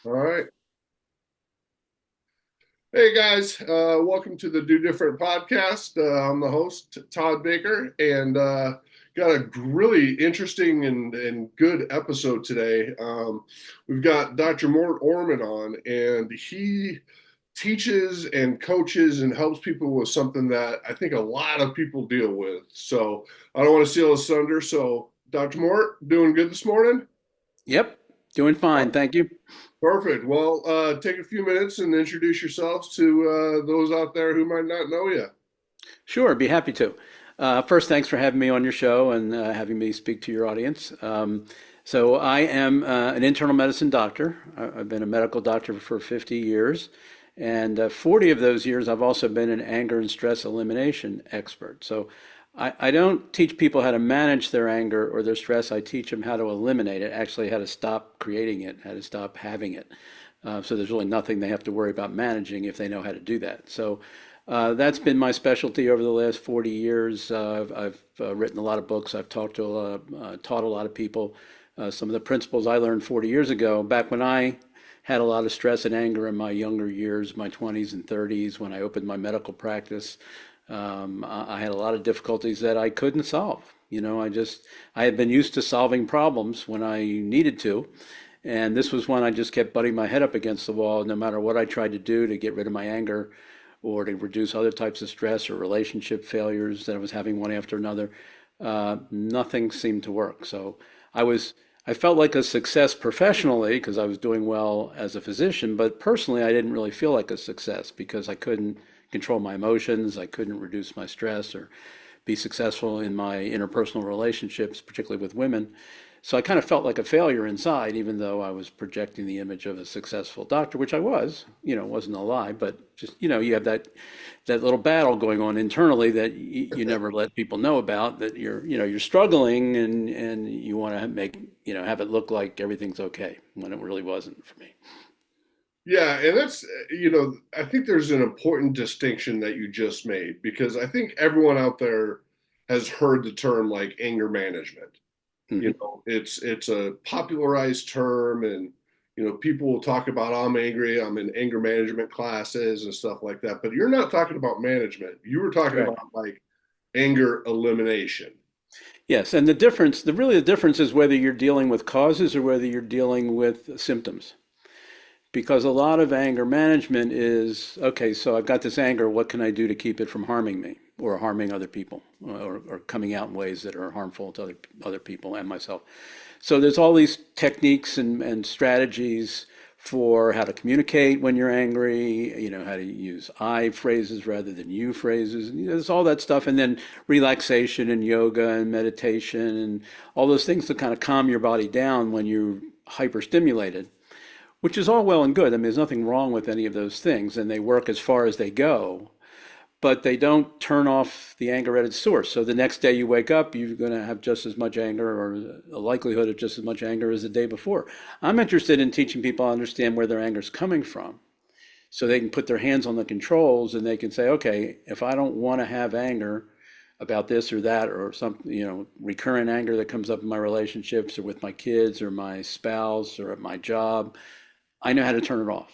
All right. Hey guys, welcome to the Do Different podcast. I'm the host, Todd Baker, and got a really interesting and good episode today. We've got Dr. Mort Orman on, and he teaches and coaches and helps people with something that I think a lot of people deal with. So I don't want to steal his thunder. So, Dr. Mort, doing good this morning? Yep, doing fine, thank you. Perfect. Well, take a few minutes and introduce yourselves to those out there who might not know you. Sure, be happy to. First, thanks for having me on your show and having me speak to your audience. So, I am an internal medicine doctor. I've been a medical doctor for 50 years, and 40 of those years I've also been an anger and stress elimination expert. So, I don't teach people how to manage their anger or their stress. I teach them how to eliminate it, actually, how to stop creating it, how to stop having it. So there's really nothing they have to worry about managing if they know how to do that. So that's been my specialty over the last 40 years. I've written a lot of books. I've talked to taught a lot of people. Some of the principles I learned 40 years ago, back when I had a lot of stress and anger in my younger years, my 20s and 30s, when I opened my medical practice. I had a lot of difficulties that I couldn't solve. I had been used to solving problems when I needed to. And this was when I just kept butting my head up against the wall, no matter what I tried to do to get rid of my anger or to reduce other types of stress or relationship failures that I was having one after another. Nothing seemed to work. So I was, I felt like a success professionally because I was doing well as a physician, but personally, I didn't really feel like a success because I couldn't control my emotions. I couldn't reduce my stress or be successful in my interpersonal relationships, particularly with women. So I kind of felt like a failure inside, even though I was projecting the image of a successful doctor, which I was. It wasn't a lie, but just, you have that little battle going on internally that you never let people know about, that you're struggling and you want to make, have it look like everything's okay when it really wasn't for me. Yeah, and that's, I think there's an important distinction that you just made because I think everyone out there has heard the term like anger management. Hmm. It's a popularized term, and people will talk about I'm angry, I'm in anger management classes and stuff like that. But you're not talking about management. You were talking Correct. about like anger elimination. Yes, and the difference is whether you're dealing with causes or whether you're dealing with symptoms. Because a lot of anger management is, okay, so I've got this anger, what can I do to keep it from harming me or harming other people or coming out in ways that are harmful to other people and myself? So there's all these techniques and strategies for how to communicate when you're angry, how to use I phrases rather than you phrases. And, there's all that stuff. And then relaxation and yoga and meditation and all those things to kind of calm your body down when you're hyperstimulated, which is all well and good. I mean, there's nothing wrong with any of those things, and they work as far as they go, but they don't turn off the anger at its source. So the next day you wake up, you're going to have just as much anger or a likelihood of just as much anger as the day before. I'm interested in teaching people to understand where their anger is coming from so they can put their hands on the controls and they can say, okay, if I don't want to have anger about this or that or some, recurrent anger that comes up in my relationships or with my kids or my spouse or at my job, I know how to turn it off.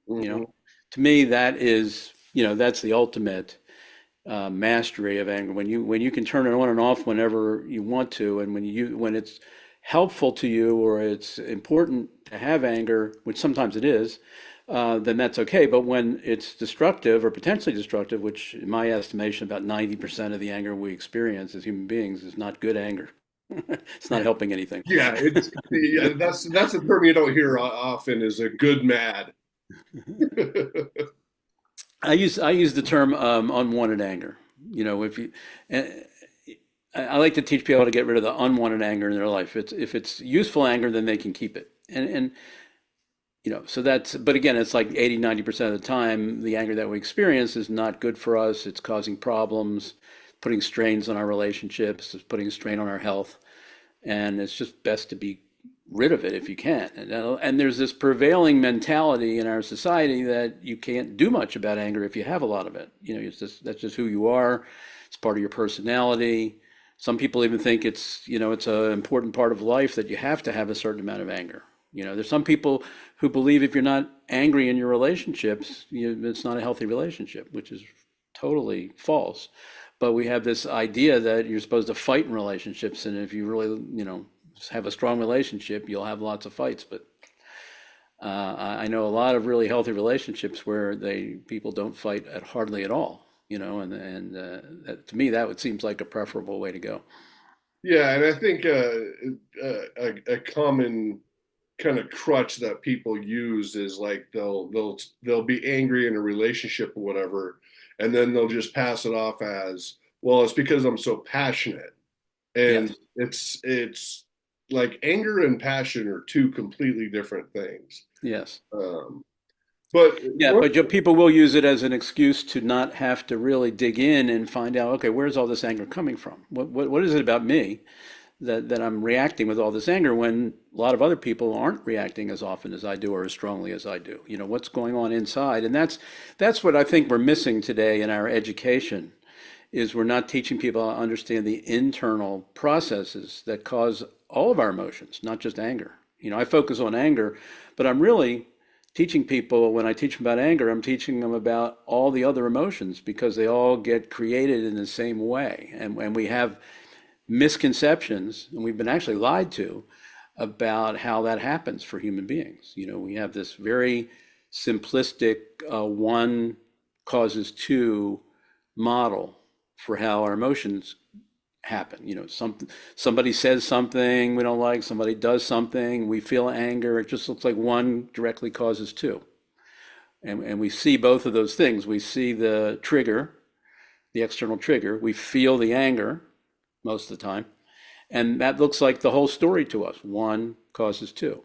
You know, Hmm. to me, that is, that's the ultimate mastery of anger. When you can turn it on and off whenever you want to, and when it's helpful to you or it's important to have anger, which sometimes it is, then that's okay. But when it's destructive or potentially destructive, which in my estimation, about 90% of the anger we experience as human beings is not good anger. It's not helping anything. Yeah, that's a term you don't hear often is a good mad. I use the term unwanted anger. If you, and I like to teach people how to get rid of the unwanted anger in their life. If it's useful anger, then they can keep it. And so that's. But again, it's like 80-90% of the time, the anger that we experience is not good for us. It's causing problems, putting strains on our relationships, it's putting a strain on our health, and it's just best to be rid of it if you can. And there's this prevailing mentality in our society that you can't do much about anger if you have a lot of it. That's just who you are. It's part of your personality. Some people even think it's an important part of life that you have to have a certain amount of anger. There's some people who believe if you're not angry in your relationships, it's not a healthy relationship, which is totally false. But we have this idea that you're supposed to fight in relationships, and if you really, have a strong relationship, you'll have lots of fights. But I know a lot of really healthy relationships where people don't fight at hardly at all, and to me that seems like a preferable way to go. Yeah, and I think a common kind of crutch that people use is like they'll be angry in a relationship or whatever, and then they'll just pass it off as, well, it's because I'm so passionate. And Yes. it's like anger and passion are two completely different things. Yes. Um, but Yeah, one, but people will use it as an excuse to not have to really dig in and find out, okay, where's all this anger coming from? What is it about me that I'm reacting with all this anger when a lot of other people aren't reacting as often as I do or as strongly as I do? What's going on inside? And that's what I think we're missing today in our education is we're not teaching people how to understand the internal processes that cause all of our emotions, not just anger. I focus on anger, but I'm really teaching people, when I teach them about anger, I'm teaching them about all the other emotions because they all get created in the same way. And we have misconceptions, and we've been actually lied to about how that happens for human beings. We have this very simplistic one causes two model for how our emotions happen. Somebody says something we don't like, somebody does something, we feel anger. It just looks like one directly causes two. And we see both of those things. We see the trigger, the external trigger. We feel the anger most of the time. And that looks like the whole story to us. One causes two.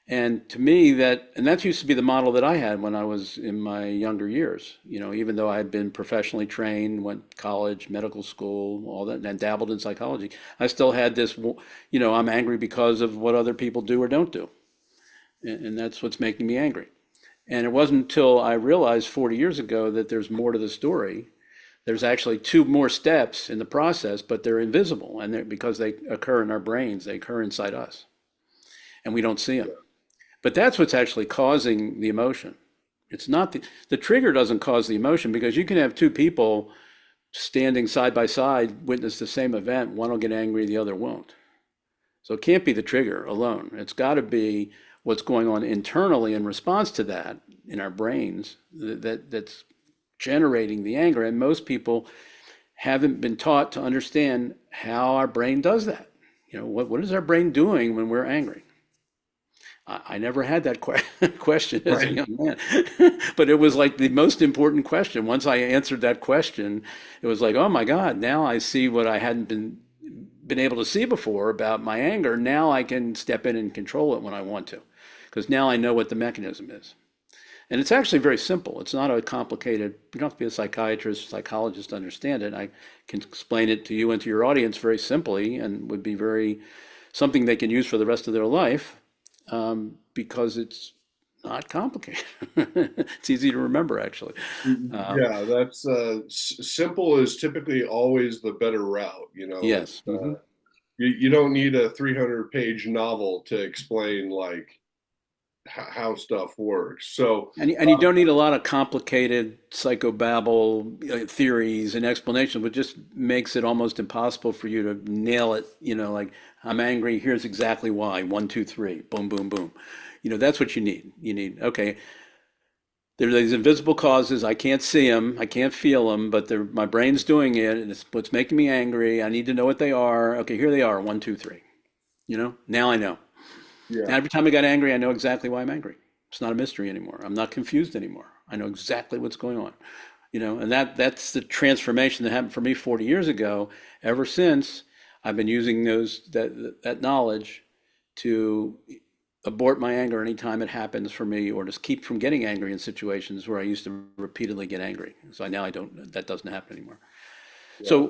And to me, that used to be the model that I had when I was in my younger years. Even though I had been professionally trained, went to college, medical school, all that, and dabbled in psychology, I still had this, I'm angry because of what other people do or don't do. And that's what's making me angry. And it wasn't until I realized 40 years ago that there's more to the story. There's actually two more steps in the process, but they're invisible. And because they occur in our brains, they occur inside us. And we don't see them. But that's what's actually causing the emotion. It's not the trigger doesn't cause the emotion because you can have two people standing side by side, witness the same event. One will get angry, the other won't. So it can't be the trigger alone. It's got to be what's going on internally in response to that in our brains that's generating the anger. And most people haven't been taught to understand how our brain does that. What is our brain doing when we're angry? I never had that question as a right. young man, but it was like the most important question. Once I answered that question, it was like, oh my God, now I see what I hadn't been able to see before about my anger. Now I can step in and control it when I want to, because now I know what the mechanism is. And it's actually very simple. It's not a complicated, you don't have to be a psychiatrist, psychologist to understand it. I can explain it to you and to your audience very simply and would be something they can use for the rest of their life. Because it's not complicated. It's easy to remember, actually. Yeah, that's simple is typically always the better route. Yes. You don't need a 300-page novel to explain like how stuff works. So, And you don't need a lot of complicated psychobabble theories and explanations, which just makes it almost impossible for you to nail it. Like, I'm angry, here's exactly why. One, two, three, boom, boom, boom. That's what you need. You need, okay, there are these invisible causes. I can't see them, I can't feel them, but my brain's doing it, and it's what's making me angry. I need to know what they are. Okay, here they are. One, two, three. Now I know. yeah, Now, every time I get angry, I know exactly why I'm angry. It's not a mystery anymore. I'm not confused anymore. I know exactly what's going on. And that's the transformation that happened for me 40 years ago. Ever since, I've been using that knowledge to abort my anger anytime it happens for me, or just keep from getting angry in situations where I used to repeatedly get angry. So now that doesn't happen anymore. yeah,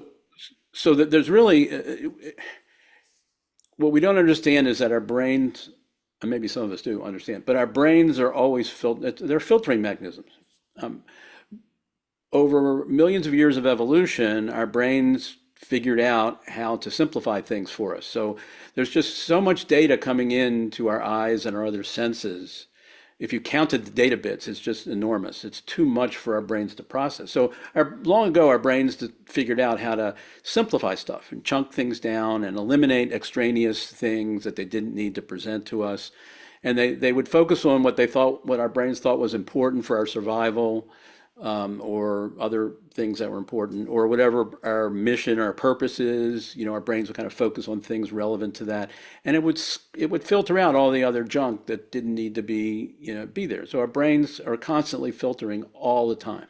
So that there's really what we don't understand is that our brains, and maybe some of us do understand, but our brains are always they're filtering mechanisms. Um, Over millions of years of evolution, our brains figured out how to simplify things for us. So there's just so much data coming in to our eyes and our other senses. If you counted the data bits, it's just enormous. It's too much for our brains to process. So long ago, our brains figured out how to simplify stuff and chunk things down and eliminate extraneous things that they didn't need to present to us. And they would focus on what our brains thought was important for our survival, or other things that were important, or whatever our mission, our purpose is. Our brains would kind of focus on things relevant to that, and it would filter out all the other junk that didn't need to be there. So our brains are constantly filtering all the time,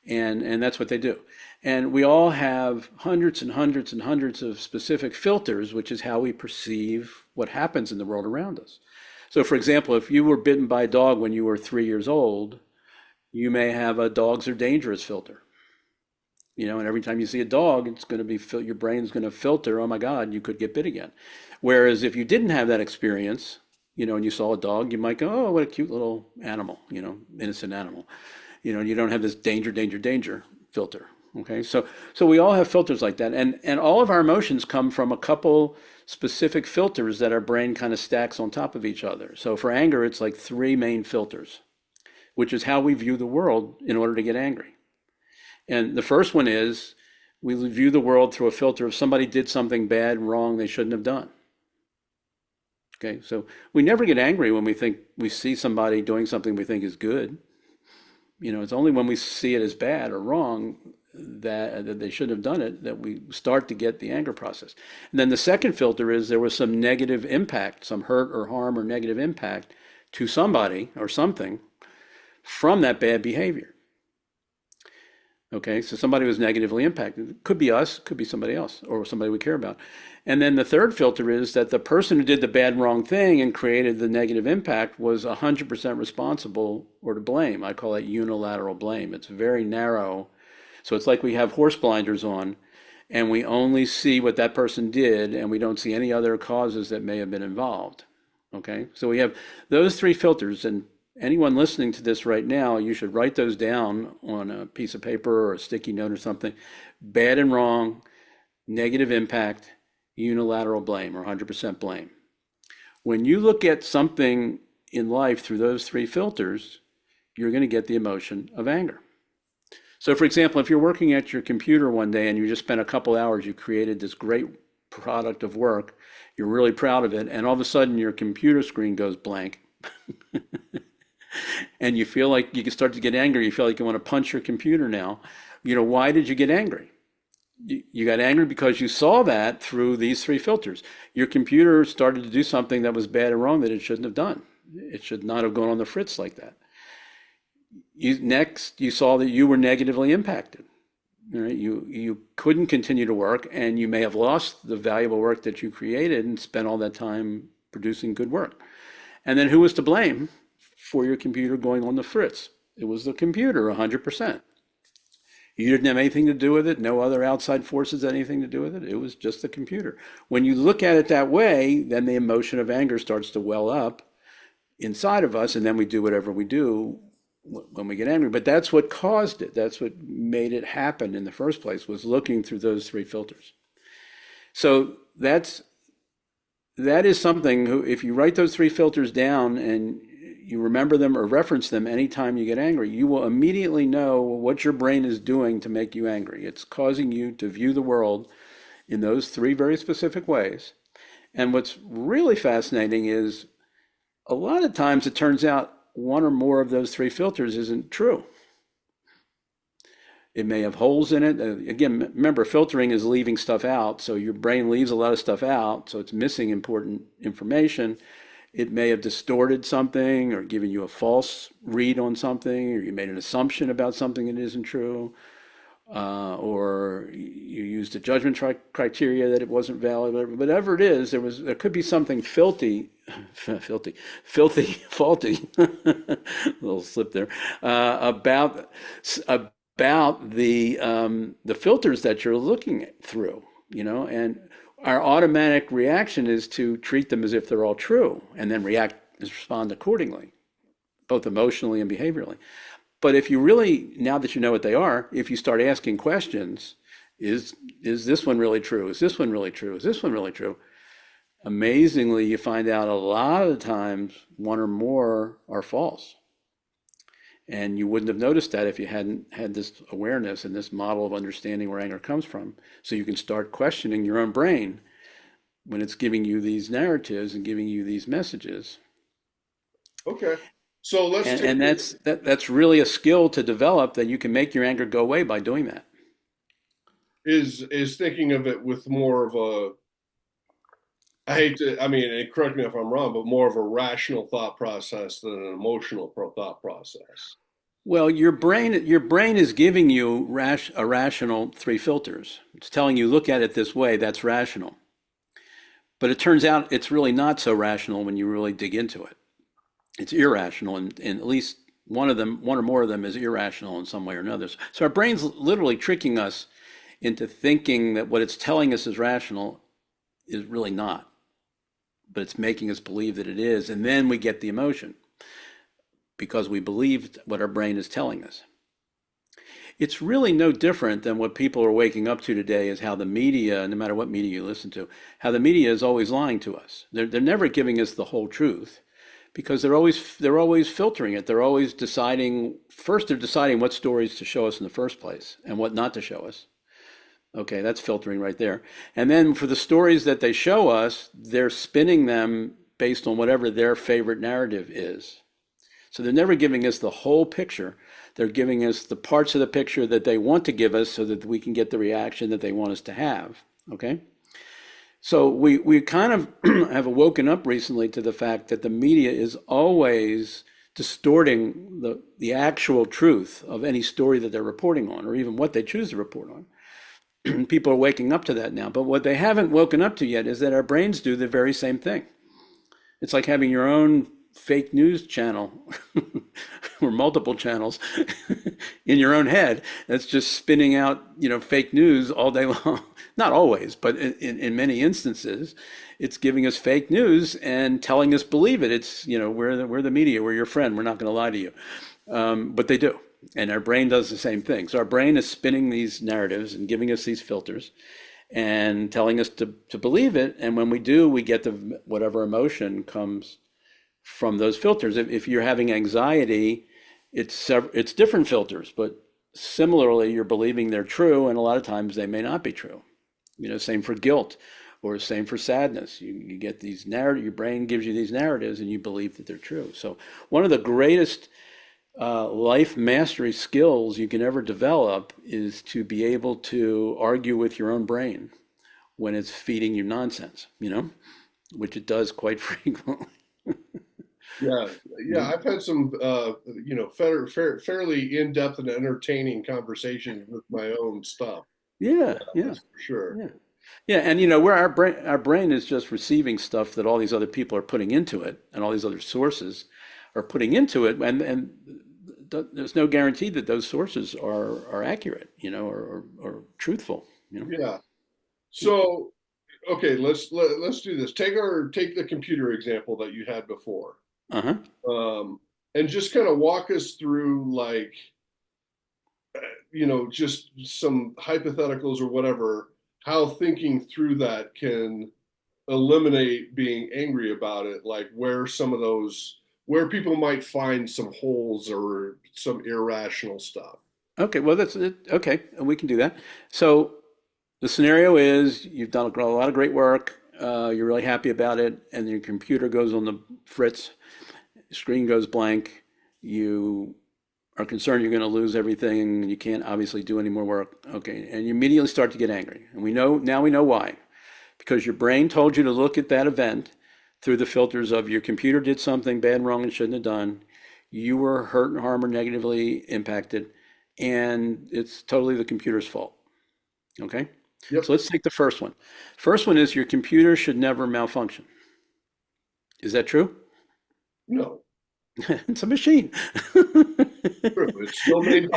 and that's what they do. And we all have hundreds and hundreds and hundreds of specific filters, which is how we perceive what happens in the world around us. So, for example, if you were bitten by a dog when you were 3 years old, you may have a dogs are dangerous filter. And every time you see a dog, it's going to be your brain's going to filter, oh my God, you could get bit again. Whereas if you didn't have that experience, and you saw a dog, you might go, oh, what a cute little animal, innocent animal. And you don't have this danger, danger, danger filter. Okay, so we all have filters like that, and all of our emotions come from a couple specific filters that our brain kind of stacks on top of each other. So for anger, it's like three main filters, which is how we view the world in order to get angry. And the first one is we view the world through a filter of somebody did something bad and wrong they shouldn't have done. Okay, so we never get angry when we see somebody doing something we think is good. It's only when we see it as bad or wrong that they shouldn't have done it that we start to get the anger process. And then the second filter is there was some negative impact, some hurt or harm or negative impact to somebody or something from that bad behavior. Okay, so somebody was negatively impacted. It could be us, could be somebody else, or somebody we care about. And then the third filter is that the person who did the bad and wrong thing and created the negative impact was 100% responsible or to blame. I call it unilateral blame. It's very narrow. So it's like we have horse blinders on and we only see what that person did and we don't see any other causes that may have been involved. Okay, so we have those three filters, and anyone listening to this right now, you should write those down on a piece of paper or a sticky note or something. Bad and wrong, negative impact, unilateral blame or 100% blame. When you look at something in life through those three filters, you're going to get the emotion of anger. So for example, if you're working at your computer one day and you just spent a couple hours, you created this great product of work, you're really proud of it, and all of a sudden your computer screen goes blank. And you feel like you can start to get angry. You feel like you want to punch your computer now. Why did you get angry? You got angry because you saw that through these three filters. Your computer started to do something that was bad and wrong that it shouldn't have done. It should not have gone on the fritz like that. Next, you saw that you were negatively impacted. Right? You couldn't continue to work, and you may have lost the valuable work that you created and spent all that time producing good work. And then who was to blame for your computer going on the fritz? It was the computer, 100%. You didn't have anything to do with it. No other outside forces had anything to do with it. It was just the computer. When you look at it that way, then the emotion of anger starts to well up inside of us, and then we do whatever we do when we get angry. But that's what caused it. That's what made it happen in the first place, was looking through those three filters. So that is something, if you write those three filters down and you remember them or reference them anytime you get angry, you will immediately know what your brain is doing to make you angry. It's causing you to view the world in those three very specific ways. And what's really fascinating is a lot of times it turns out one or more of those three filters isn't true. It may have holes in it. Again, remember, filtering is leaving stuff out. So your brain leaves a lot of stuff out. So it's missing important information. It may have distorted something or given you a false read on something, or you made an assumption about something that isn't true, or you used a judgment criteria that it wasn't valid. Whatever it is, there could be something faulty, little slip there, about the filters that you're looking through, and our automatic reaction is to treat them as if they're all true and then respond accordingly, both emotionally and behaviorally. But if you really, now that you know what they are, if you start asking questions, Is this one really true? Is this one really true? Is this one really true? Amazingly, you find out a lot of the times one or more are false. And you wouldn't have noticed that if you hadn't had this awareness and this model of understanding where anger comes from. So you can start questioning your own brain when it's giving you these narratives and giving you these messages. Okay. So let's take And that's really a skill to develop, that you can make your anger go away by doing that. is thinking of it with more of a, I hate to, I mean, and correct me if I'm wrong, but more of a rational thought process than an emotional thought process. Well, your brain is giving you a rational three filters. It's telling you, look at it this way, that's rational. But it turns out it's really not so rational when you really dig into it. It's irrational, and at least one or more of them is irrational in some way or another. So our brain's literally tricking us into thinking that what it's telling us is rational is really not, but it's making us believe that it is, and then we get the emotion because we believed what our brain is telling us. It's really no different than what people are waking up to today, is how the media, no matter what media you listen to, how the media is always lying to us. They're never giving us the whole truth, because they're always filtering it. They're always deciding, first they're deciding what stories to show us in the first place and what not to show us. Okay, that's filtering right there. And then for the stories that they show us, they're spinning them based on whatever their favorite narrative is. So they're never giving us the whole picture. They're giving us the parts of the picture that they want to give us so that we can get the reaction that they want us to have. Okay? So we kind of have woken up recently to the fact that the media is always distorting the actual truth of any story that they're reporting on, or even what they choose to report on. People are waking up to that now. But what they haven't woken up to yet is that our brains do the very same thing. It's like having your own fake news channel or multiple channels in your own head that's just spinning out, fake news all day long. Not always, but in many instances, it's giving us fake news and telling us believe it. It's, we're the media, we're your friend, we're not going to lie to you. But they do. And our brain does the same thing. So our brain is spinning these narratives and giving us these filters and telling us to believe it. And when we do, we get whatever emotion comes from those filters. If you're having anxiety, it's different filters, but similarly, you're believing they're true, and a lot of times they may not be true. Same for guilt, or same for sadness. You get these narratives, your brain gives you these narratives, and you believe that they're true. So one of the greatest life mastery skills you can ever develop is to be able to argue with your own brain when it's feeding you nonsense, which it does quite frequently. Yeah, yeah, I've had some, fairly in-depth and entertaining conversations with my own stuff. Yeah, Yeah, yeah, that's for sure. yeah. Yeah, and where our brain is just receiving stuff that all these other people are putting into it, and all these other sources are putting into it, and there's no guarantee that those sources are accurate, or truthful. Yeah. So, okay, let's do this. Take the computer example that you had before, Uh-huh. and just kind of walk us through, like, just some hypotheticals or whatever, how thinking through that can eliminate being angry about it, like where people might find some holes or some irrational stuff. Okay, well that's it. Okay, we can do that. So the scenario is you've done a lot of great work. You're really happy about it, and your computer goes on the fritz, screen goes blank. You are concerned you're going to lose everything. You can't obviously do any more work. Okay, and you immediately start to get angry, and we know why, because your brain told you to look at that event through the filters of your computer did something bad, wrong, and shouldn't have done. You were hurt and harmed or negatively impacted, and it's totally the computer's fault. Okay? Yep. So let's take the first one. First one is your computer should never malfunction. Is that true? No. It's a machine. True. It's still made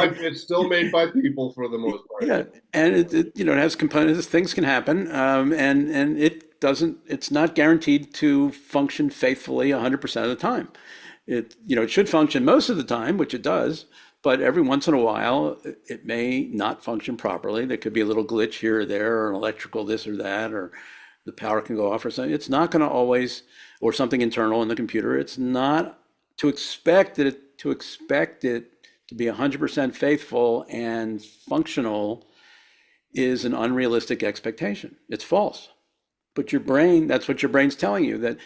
by people for the most part. Yeah, and it has components. Things can happen, and it doesn't. It's not guaranteed to function faithfully 100% of the time. It should function most of the time, which it does, but every once in a while, it may not function properly. There could be a little glitch here or there, or an electrical this or that, or the power can go off or something. It's not going to always, or something internal in the computer. It's not to expect it to be 100% faithful and functional is an unrealistic expectation. It's false. But your brain, that's what your brain's telling you, that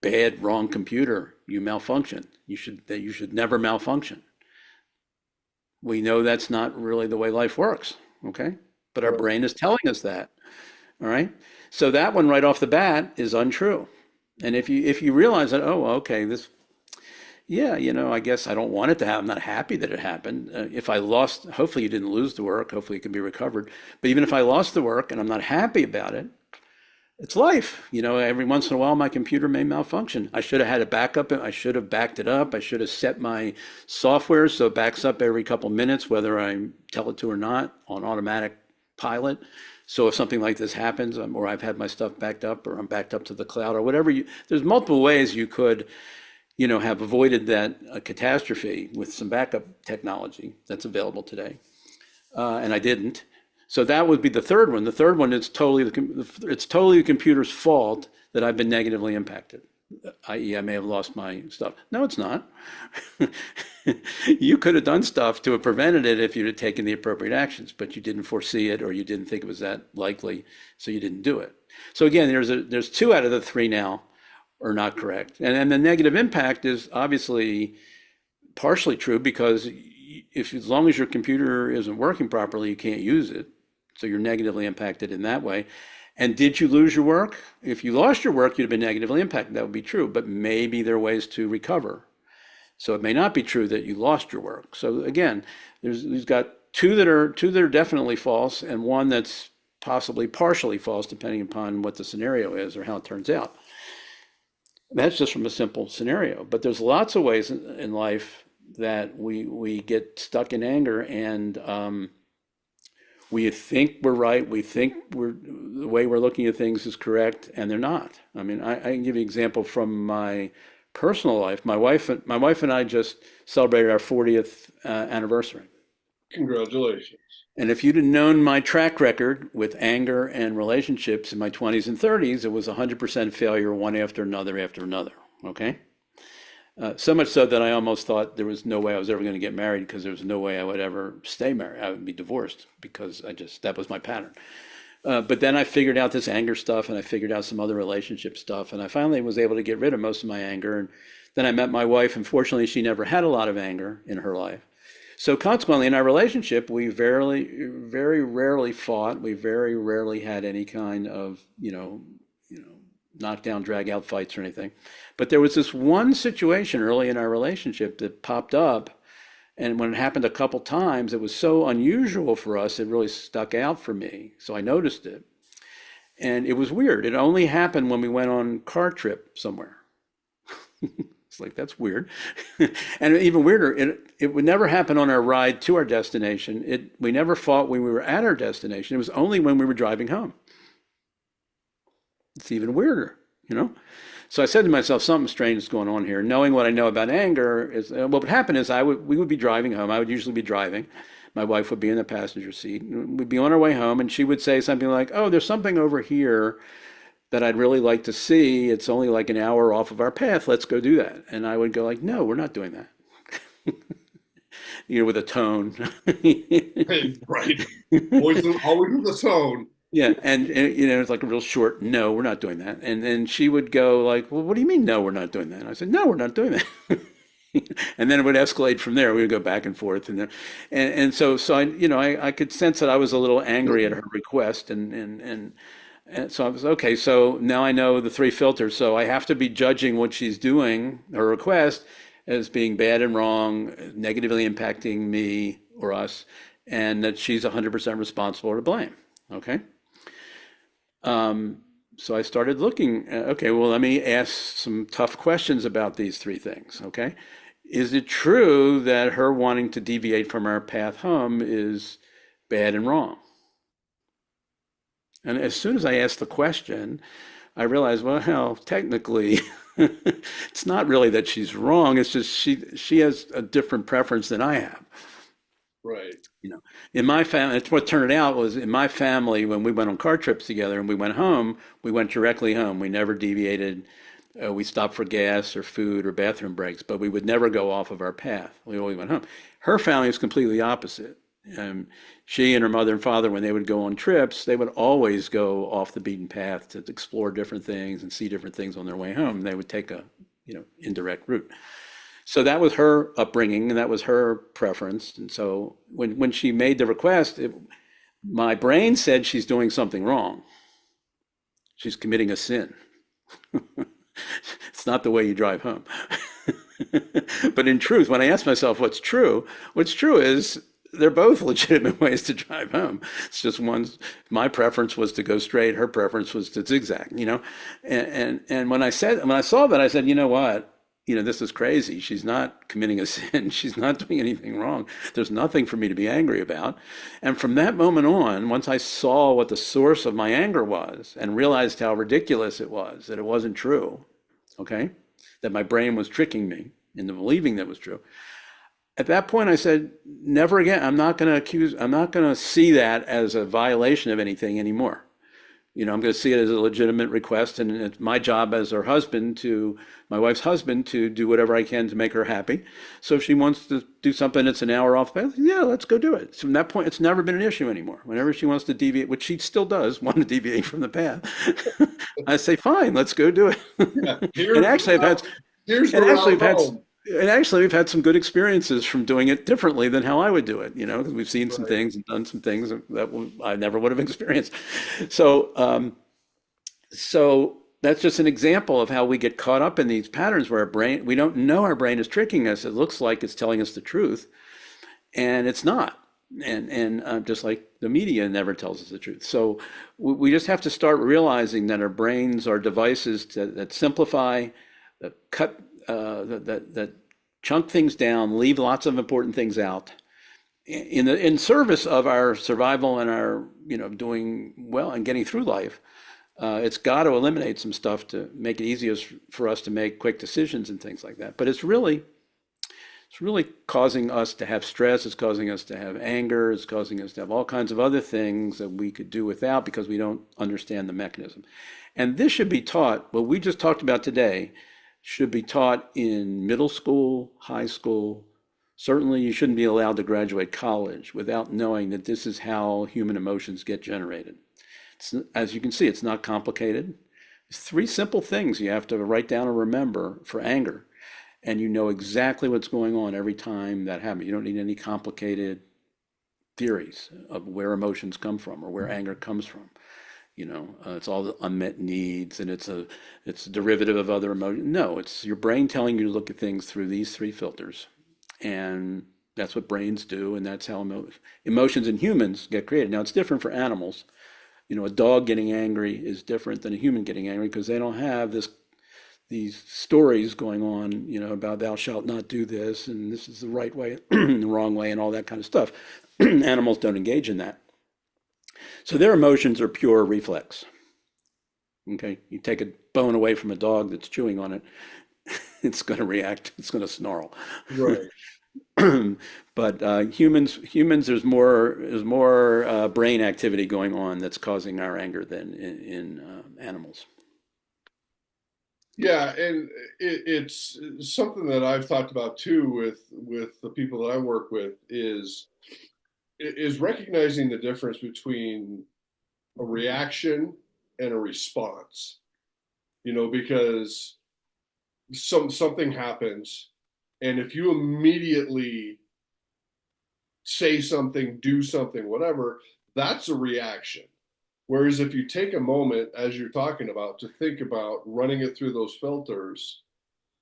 bad, wrong computer, you malfunction. You should never malfunction. We know that's not really the way life works, okay? But our Right. brain is telling us that, all right? So that one right off the bat is untrue. And if you realize that, oh, okay, this, yeah, I guess I don't want it to happen. I'm not happy that it happened. If I lost, hopefully you didn't lose the work. Hopefully it can be recovered. But even if I lost the work and I'm not happy about it, it's life. Every once in a while, my computer may malfunction. I should have had a backup. I should have backed it up. I should have set my software so it backs up every couple minutes, whether I tell it to or not, on automatic pilot. So if something like this happens, or I've had my stuff backed up, or I'm backed up to the cloud, or whatever, there's multiple ways you could, have avoided that catastrophe with some backup technology that's available today. And I didn't. So that would be the third one. The third one is totally the computer's fault that I've been negatively impacted, i.e., I may have lost my stuff. No, it's not. You could have done stuff to have prevented it if you'd have taken the appropriate actions, but you didn't foresee it or you didn't think it was that likely, so you didn't do it. So again, there's two out of the three now are not correct, and the negative impact is obviously partially true because if as long as your computer isn't working properly, you can't use it. So you're negatively impacted in that way. And did you lose your work? If you lost your work, you'd have been negatively impacted. That would be true. But maybe there are ways to recover. So it may not be true that you lost your work. So again, we've got two that are definitely false, and one that's possibly partially false, depending upon what the scenario is or how it turns out. That's just from a simple scenario. But there's lots of ways in life that we get stuck in anger, and we think we're right. We think the way we're looking at things is correct, and they're not. I mean, I can give you an example from my personal life. My wife and I just celebrated our 40th anniversary. Congratulations. And if you'd have known my track record with anger and relationships in my 20s and 30s, it was 100% failure, one after another after another. Okay? So much so that I almost thought there was no way I was ever going to get married because there was no way I would ever stay married. I would be divorced because that was my pattern. But then I figured out this anger stuff and I figured out some other relationship stuff. And I finally was able to get rid of most of my anger. And then I met my wife. And fortunately, she never had a lot of anger in her life. So consequently, in our relationship, we very rarely fought. We very rarely had any kind of, knockdown, drag out fights or anything. But there was this one situation early in our relationship that popped up. And when it happened a couple times, it was so unusual for us, it really stuck out for me. So I noticed it. And it was weird. It only happened when we went on a car trip somewhere. It's like, that's weird. And even weirder, it would never happen on our ride to our destination. We never fought when we were at our destination. It was only when we were driving home. It's even weirder. So I said to myself, something strange is going on here. Knowing what I know about anger is what would happen is we would be driving home. I would usually be driving. My wife would be in the passenger seat. We'd be on our way home, and she would say something like, "Oh, there's something over here that I'd really like to see. It's only like an hour off of our path. Let's go do that." And I would go like, "No, we're not doing that." With a tone. Right. Always with the tone. Yeah, and it's like a real short, "No, we're not doing that." And then she would go like, "Well, what do you mean, no, we're not doing that?" And I said, "No, we're not doing that." And then it would escalate from there. We would go back and forth, and so I could sense that I was a little angry at her request, and so I was okay. So now I know the three filters. So I have to be judging what she's doing, her request, as being bad and wrong, negatively impacting me or us, and that she's 100% responsible or to blame. Okay. So I started looking, okay, well, let me ask some tough questions about these three things. Okay. Is it true that her wanting to deviate from our path home is bad and wrong? And as soon as I asked the question, I realized, well, technically, It's not really that she's wrong. It's just she has a different preference than I have. Right. You know, in my family, it's what turned out was in my family when we went on car trips together and we went home, we went directly home. We never deviated. We stopped for gas or food or bathroom breaks, but we would never go off of our path. We always went home. Her family was completely opposite. Um, she and her mother and father, when they would go on trips, they would always go off the beaten path to explore different things and see different things on their way home. They would take a, indirect route. So that was her upbringing and that was her preference. And so when she made the request, my brain said she's doing something wrong. She's committing a sin. It's not the way you drive home. But in truth, when I ask myself what's true is they're both legitimate ways to drive home. It's just my preference was to go straight, her preference was to zigzag. And when I saw that, I said, you know what? This is crazy. She's not committing a sin. She's not doing anything wrong. There's nothing for me to be angry about. And from that moment on, once I saw what the source of my anger was and realized how ridiculous it was, that it wasn't true, okay, that my brain was tricking me into believing that was true. At that point, I said, never again. I'm not going to see that as a violation of anything anymore. I'm going to see it as a legitimate request, and it's my job as my wife's husband, to do whatever I can to make her happy. So if she wants to do something that's an hour off the path, yeah, let's go do it. So from that point, it's never been an issue anymore. Whenever she wants to deviate, which she still does, want to deviate from the path, I say, fine, let's go do it. Yeah. And actually, Here's the and actually, route I've had home. and actually, we've had some good experiences from doing it differently than how I would do it, because we've seen some Right. things and done some things that I never would have experienced. So, so that's just an example of how we get caught up in these patterns where we don't know our brain is tricking us. It looks like it's telling us the truth, and it's not. And just like the media never tells us the truth. So we just have to start realizing that our brains are devices that simplify, that cut, that chunk things down, leave lots of important things out in service of our survival and our doing well and getting through life. It's got to eliminate some stuff to make it easier for us to make quick decisions and things like that. But it's really causing us to have stress. It's causing us to have anger. It's causing us to have all kinds of other things that we could do without because we don't understand the mechanism. And this should be taught, what we just talked about today, should be taught in middle school, high school. Certainly, you shouldn't be allowed to graduate college without knowing that this is how human emotions get generated. As you can see, it's not complicated. It's three simple things you have to write down or remember for anger. And you know exactly what's going on every time that happens. You don't need any complicated theories of where emotions come from or where anger comes from. It's all the unmet needs and it's a derivative of other emotions. No, it's your brain telling you to look at things through these three filters. And that's what brains do, and that's how emotions in humans get created. Now, it's different for animals. A dog getting angry is different than a human getting angry because they don't have these stories going on, about thou shalt not do this and this is the right way, the wrong way, and all that kind of stuff. Animals don't engage in that. So their emotions are pure reflex. Okay, you take a bone away from a dog that's chewing on it, it's going to react. It's going to snarl. Right. But humans, there's more brain activity going on that's causing our anger than in animals. Yeah, and it's something that I've talked about too with the people that I work with is recognizing the difference between a reaction and a response. Because something happens, and if you immediately say something, do something, whatever, that's a reaction. Whereas if you take a moment, as you're talking about, to think about running it through those filters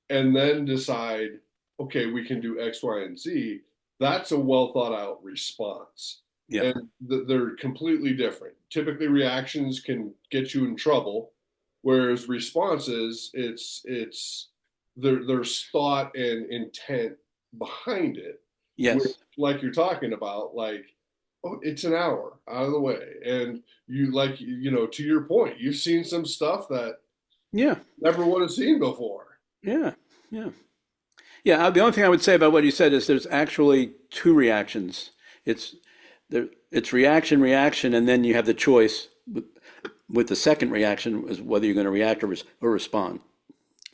and then decide, okay, we can do X, Y, and Z, that's a well thought out response. Yeah. And they're completely different. Typically, reactions can get you in trouble, whereas responses, there's thought and intent behind it, which, Yes. like you're talking about, like, oh, it's an hour out of the way, and you like, to your point, you've seen some stuff that Yeah. never would have seen before. Yeah, yeah. Yeah, the only thing I would say about what you said is there's actually two reactions. It's it's reaction, reaction, and then you have the choice with the second reaction is whether you're going to react or respond.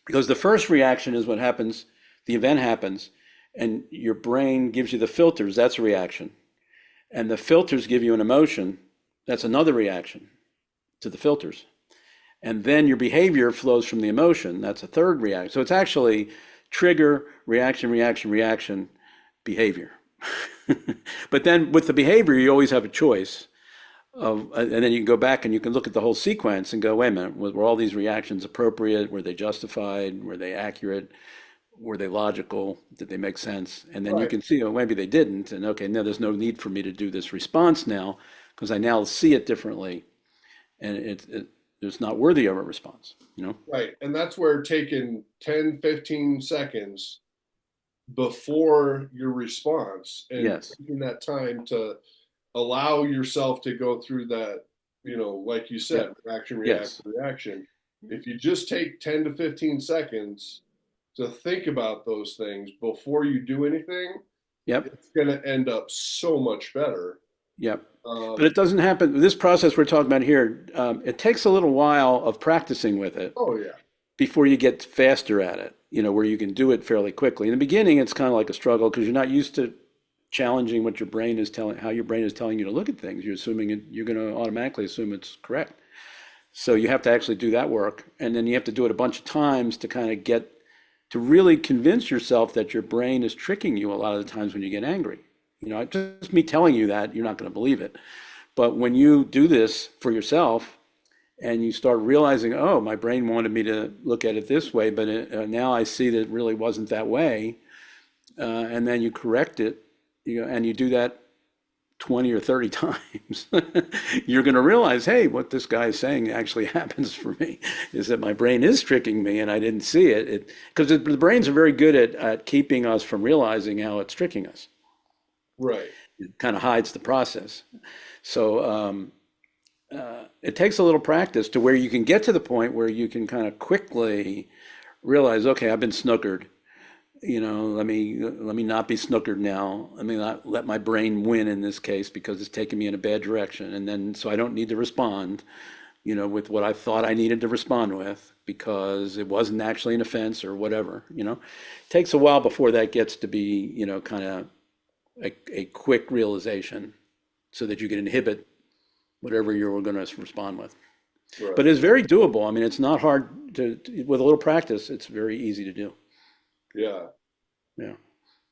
Because the first reaction is what happens, the event happens, and your brain gives you the filters. That's a reaction, and the filters give you an emotion. That's another reaction to the filters. And then your behavior flows from the emotion. That's a third reaction. So it's actually trigger, reaction, reaction, reaction, behavior. But then with the behavior, you always have a choice of, and then you can go back and you can look at the whole sequence and go, wait a minute, were all these reactions appropriate? Were they justified? Were they accurate? Were they logical? Did they make sense? And then you Right. can see, oh, maybe they didn't. And okay, now there's no need for me to do this response now because I now see it differently, and it's not worthy of a response, you know? Right. And that's where taking 10, 15 seconds before your response and Yes. taking that time to allow yourself to go through that, like you Yep. said, reaction, reaction, Yes. reaction. If you just take 10 to 15 seconds to think about those things before you do anything, Yep. it's going to end up so much better. Yep. But Um, it doesn't happen. This process we're talking about here, it takes a little while of practicing with it oh, yeah. before you get faster at it, where you can do it fairly quickly. In the beginning, it's kind of like a struggle because you're not used to challenging what your brain is telling, how your brain is telling you to look at things. You're assuming you're going to automatically assume it's correct. So you have to actually do that work. And then you have to do it a bunch of times to kind of get to really convince yourself that your brain is tricking you a lot of the times when you get angry. Just me telling you that, you're not going to believe it. But when you do this for yourself and you start realizing, oh, my brain wanted me to look at it this way, but now I see that it really wasn't that way, and then you correct it, and you do that 20 or 30 times, you're going to realize, hey, what this guy is saying actually happens for me is that my brain is tricking me and I didn't see it. Because the brains are very good at keeping us from realizing how it's tricking us. Right. It kind of hides the process. So it takes a little practice to where you can get to the point where you can kind of quickly realize, okay, I've been snookered. Let me not be snookered now. Let me not let my brain win in this case because it's taking me in a bad direction. And then so I don't need to respond, with what I thought I needed to respond with because it wasn't actually an offense or whatever. It takes a while before that gets to be, kind of a quick realization so that you can inhibit whatever you were going to respond with. But Right. it's very doable. I mean, it's not hard with a little practice, it's very easy to do. Yeah. Yeah.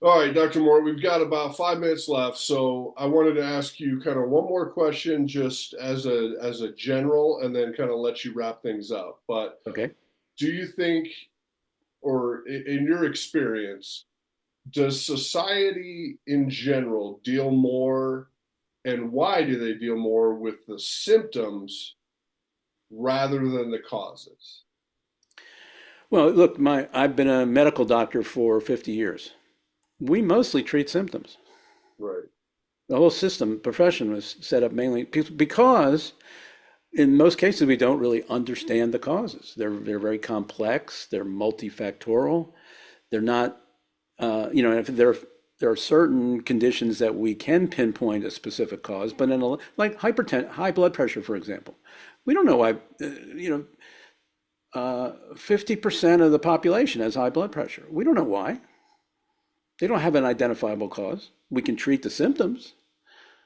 All right, Dr. Moore, we've got about 5 minutes left, so I wanted to ask you kind of one more question, just as a general, and then kind of let you wrap things up. But Okay. do you think, or in your experience, does society in general deal more, and why do they deal more with the symptoms rather than the causes? Well, look, I've been a medical doctor for 50 years. We mostly treat symptoms. Right. The whole system, profession was set up mainly because in most cases we don't really understand the causes. They're very complex. They're multifactorial. They're not, if there are certain conditions that we can pinpoint a specific cause, but like hypertension, high blood pressure, for example, we don't know why. 50% of the population has high blood pressure. We don't know why. They don't have an identifiable cause. We can treat the symptoms.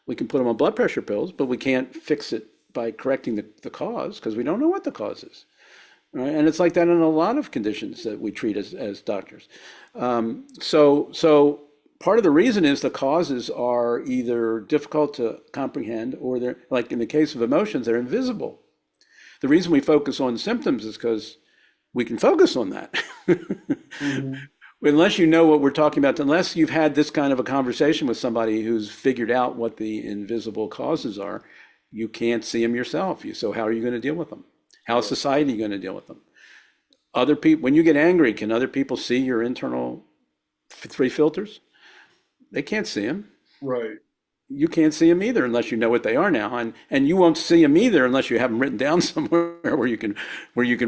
We can put them on blood pressure pills, but we can't fix it by correcting the cause because we don't know what the cause is. Right? And it's like that in a lot of conditions that we treat as doctors. So part of the reason is the causes are either difficult to comprehend or they're, like in the case of emotions, they're invisible. The reason we focus on symptoms is because we can focus on that. Mm-hmm. Unless you know what we're talking about, unless you've had this kind of a conversation with somebody who's figured out what the invisible causes are, you can't see them yourself. So how are you going to deal with them? How is Right. society going to deal with them? Other people, when you get angry, can other people see your internal three filters? They can't see them. Right. you can't see them either unless you know what they are now, and you won't see them either unless you have them written down somewhere where you can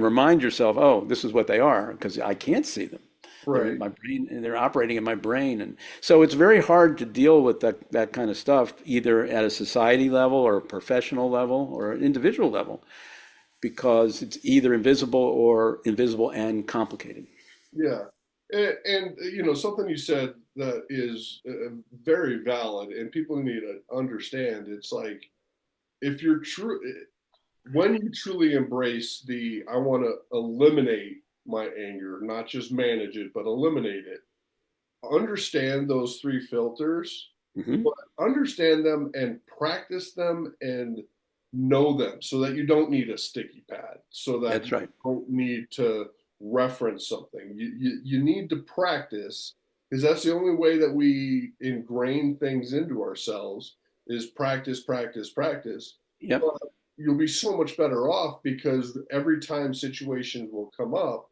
remind yourself, oh, this is what they are, because I can't see them. They're in Right. my brain and they're operating in my brain, and so it's very hard to deal with that kind of stuff either at a society level or a professional level or an individual level because it's either invisible and complicated. Yeah. And something you said that is very valid, and people need to understand. It's like if you're true, when you truly embrace I want to eliminate my anger, not just manage it, but eliminate it. Understand those three filters, Hmm. but understand them and practice them and know them so that you don't need a sticky pad, so that That's you right. don't need to reference something. You need to practice because that's the only way that we ingrain things into ourselves is practice, practice, practice. Yep. But you'll be so much better off because every time situations will come up,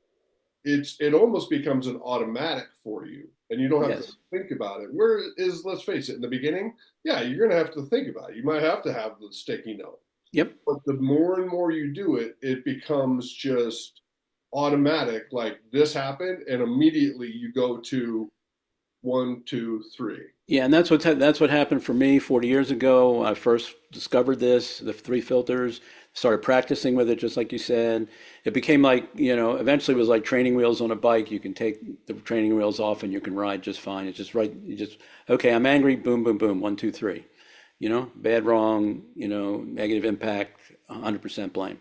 it almost becomes an automatic for you and you don't have to Yes. think about it. Where is, let's face it, in the beginning, yeah, you're going to have to think about it. You might have to have the sticky note, Yep. but the more and more you do it, it becomes just automatic. Like this happened and immediately you go to 1, 2, 3. Yeah, and that's what happened for me 40 years ago. I first discovered this, the three filters, started practicing with it, just like you said. It became like, eventually it was like training wheels on a bike. You can take the training wheels off and you can ride just fine. It's just right. Okay, I'm angry, boom, boom, boom, 1, 2, 3. Bad, wrong, negative impact, 100% blame.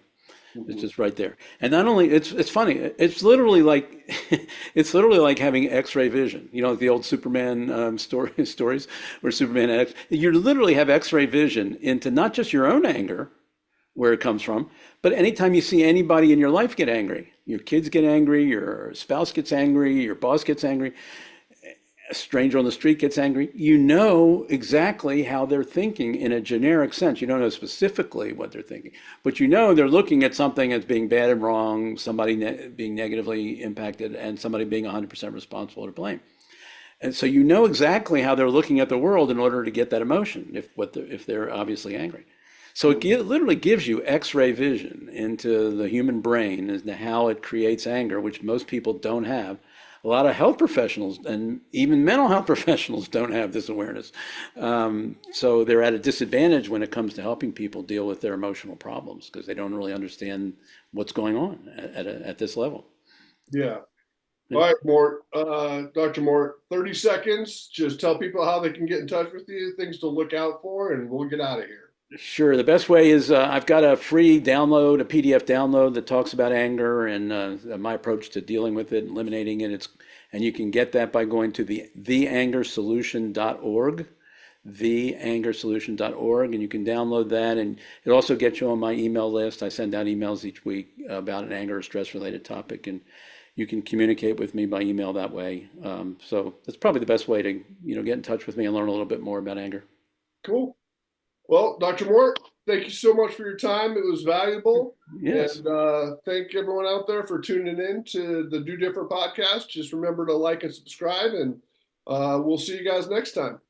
It's Mm-hmm. just right there. And not only it's funny. It's literally like it's literally like having X-ray vision. Like the old Superman stories where Superman had you literally have X-ray vision into not just your own anger, where it comes from, but anytime you see anybody in your life get angry, your kids get angry, your spouse gets angry, your boss gets angry, a stranger on the street gets angry, you know exactly how they're thinking in a generic sense. You don't know specifically what they're thinking, but you know they're looking at something as being bad and wrong, somebody being negatively impacted, and somebody being 100% responsible to blame. And so you know exactly how they're looking at the world in order to get that emotion if they're obviously angry. So literally gives you X-ray vision into the human brain as to how it creates anger, which most people don't have. A lot of health professionals and even mental health professionals don't have this awareness. So they're at a disadvantage when it comes to helping people deal with their emotional problems because they don't really understand what's going on at this level. Yeah. All right, Mort. Dr. Mort, 30 seconds. Just tell people how they can get in touch with you, things to look out for, and we'll get out of here. Sure. The best way is I've got a free download, a PDF download that talks about anger and my approach to dealing with it, eliminating it. And you can get that by going to theangersolution.org, theangersolution.org, and you can download that. And it also gets you on my email list. I send out emails each week about an anger or stress related topic, and you can communicate with me by email that way. So that's probably the best way to get in touch with me and learn a little bit more about anger. Cool. Well, Dr. Mort, thank you so much for your time. It was valuable. Yes. And thank everyone out there for tuning in to the Do Different podcast. Just remember to like and subscribe, and we'll see you guys next time.